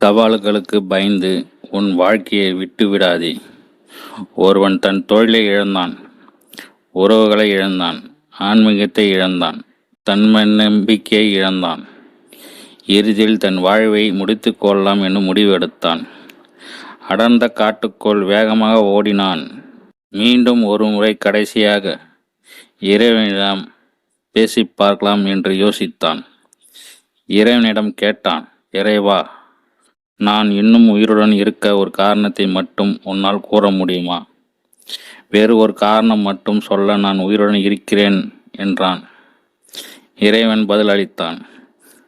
சவால்களுக்கு பயந்து உன் வாழ்க்கையை விட்டு விடாதே. ஒருவன் தன் தொழிலை இழந்தான், உறவுகளை இழந்தான், ஆன்மீகத்தை இழந்தான், தன்னம்பிக்கையை இழந்தான். இறுதியில் தன் வாழ்வை முடித்து கொள்ளலாம் என்று முடிவெடுத்தான். அடர்ந்த காட்டுக்குள் வேகமாக ஓடினான். மீண்டும் ஒரு முறை கடைசியாக இறைவனிடம் பேசி பார்க்கலாம் என்று யோசித்தான். இறைவனிடம் கேட்டான், இறைவா, நான் இன்னும் உயிருடன் இருக்க ஒரு காரணத்தை மட்டும் உன்னால் கூற முடியுமா? வேறு ஒரு காரணம் மட்டும் சொல்ல நான் உயிருடன் இருக்கிறேன் என்றான். இறைவன் பதில் அளித்தான்,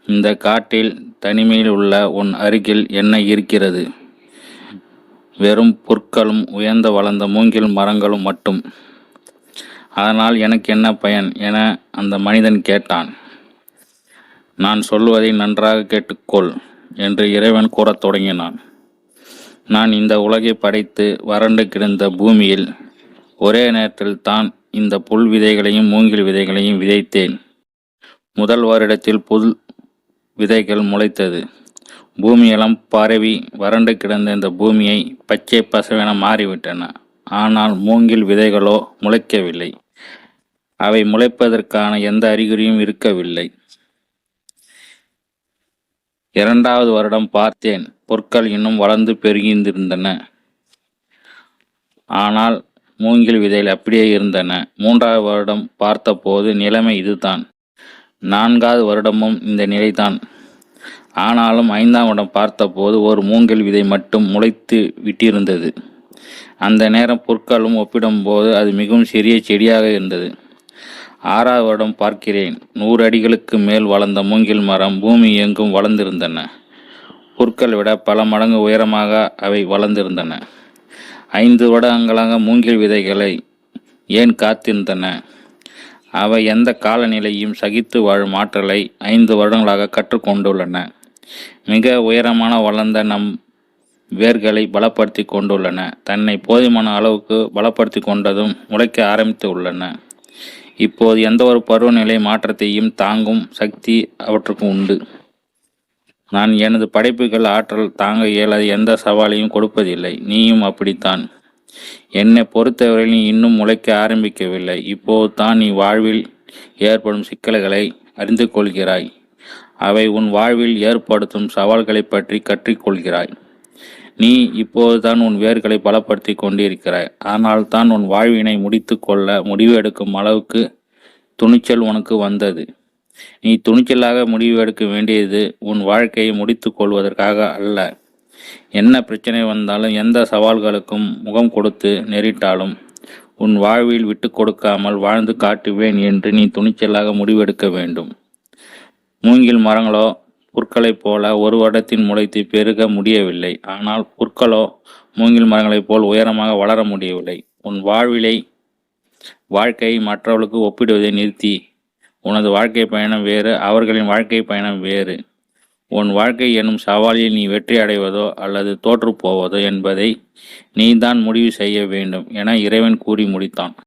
இந்த காட்டில் தனிமையில் உள்ள உன் அருகில் என்ன இருக்கிறது? வெறும் புற்களும் உயர்ந்த வளர்ந்த மூங்கில் மரங்களும் மட்டும். அதனால் எனக்கு என்ன பயன் என அந்த மனிதன் கேட்டான். நான் சொல்வதை நன்றாக கேட்டுக்கொள் என்று இறைவன் கூறத் தொடங்கினான். நான் இந்த உலகை படைத்து வறண்டு கிடந்த பூமியில் ஒரே நேரத்தில் தான் இந்த புல் விதைகளையும் மூங்கில் விதைகளையும் விதைத்தேன். முதல் வருடத்தில் புல் விதைகள் முளைத்தது. பூமியெல்லாம் பரவி வறண்டு கிடந்த இந்த பூமியை பச்சை பசவென மாறிவிட்டன. ஆனால் மூங்கில் விதைகளோ முளைக்கவில்லை. அவை முளைப்பதற்கான எந்த அறிகுறியும் இருக்கவில்லை. இரண்டாவது வருடம் பார்த்தேன். பொற்கள் இன்னும் வளர்ந்து பெருகியிருந்தன. ஆனால் மூங்கில் விதைகள் அப்படியே இருந்தன. மூன்றாவது வருடம் பார்த்தபோது நிலைமை இதுதான். நான்காவது வருடமும் இந்த நிலைதான். ஆனாலும் ஐந்தாம் வருடம் பார்த்தபோது ஒரு மூங்கில் விதை மட்டும் முளைத்து விட்டிருந்தது. அந்த நேரம் பொற்களும் ஒப்பிடும்போது அது மிகவும் சிறிய செடியாக இருந்தது. ஆறாவது வருடம் பார்க்கிறேன். 100 அடிகளுக்கு மேல் வளர்ந்த மூங்கில் மரம் பூமி எங்கும் வளர்ந்திருந்தன. புற்கள் விட பல மடங்கு உயரமாக அவை வளர்ந்திருந்தன. 5 வருடங்களாக மூங்கில் விதைகளை ஏன் காத்திருந்தன? அவை எந்த காலநிலையும் சகித்து வாழும் ஆற்றலை 5 வருடங்களாக கற்றுக்கொண்டுள்ளன. மிக உயரமான வளர்ந்த நம் வேர்களை பலப்படுத்தி கொண்டுள்ளன. தன்னை போதுமான அளவுக்கு பலப்படுத்தி கொண்டதும் முளைக்க ஆரம்பித்து உள்ளன. இப்போது எந்த ஒரு பருவநிலை மாற்றத்தையும் தாங்கும் சக்தி அவற்றுக்கு உண்டு. நான் எனது படைப்புகள் ஆற்றல் தாங்க இயலாத எந்த சவாலையும் கொடுப்பதில்லை. நீயும் அப்படித்தான். என்னை பொறுத்தவரை நீ இன்னும் முளைக்க ஆரம்பிக்கவில்லை. இப்போது தான் நீ வாழ்வில் ஏற்படும் சிக்கல்களை அறிந்து கொள்கிறாய். அவை உன் வாழ்வில் ஏற்படுத்தும் சவால்களை பற்றி கற்றுக்கொள்கிறாய். நீ இப்போது தான் உன் வேர்களை பலப்படுத்தி கொண்டிருக்கிறாய். ஆனால் தான் உன் வாழ்வினை முடித்து கொள்ள முடிவு எடுக்கும் அளவுக்கு துணிச்சல் உனக்கு வந்தது. நீ துணிச்சலாக முடிவு எடுக்க வேண்டியது உன் வாழ்க்கையை முடித்து கொள்வதற்காக அல்ல. என்ன பிரச்சனை வந்தாலும், எந்த சவால்களுக்கும் முகம் கொடுத்து நேரிட்டாலும் உன் வாழ்வில் விட்டு கொடுக்காமல் வாழ்ந்து காட்டுவேன் என்று நீ துணிச்சலாக முடிவெடுக்க வேண்டும். மூங்கில் மரங்களோ புற்களைப் போல ஒரு வருடத்தின் முளைத்து பெருக முடியவில்லை. ஆனால் புற்களோ மூங்கில் மரங்களைப் போல் உயரமாக வளர முடியவில்லை. உன் வாழ்க்கையை மற்றவர்களுக்கு ஒப்பிடுவதை நிறுத்தி உனது வாழ்க்கை பயணம் வேறு, அவர்களின் வாழ்க்கை பயணம் வேறு. உன் வாழ்க்கை எனும் சவாலில் நீ வெற்றி அடைவதோ அல்லது தோற்று போவதோ என்பதை நீ தான் முடிவு செய்ய வேண்டும் என இறைவன் கூறி முடித்தான்.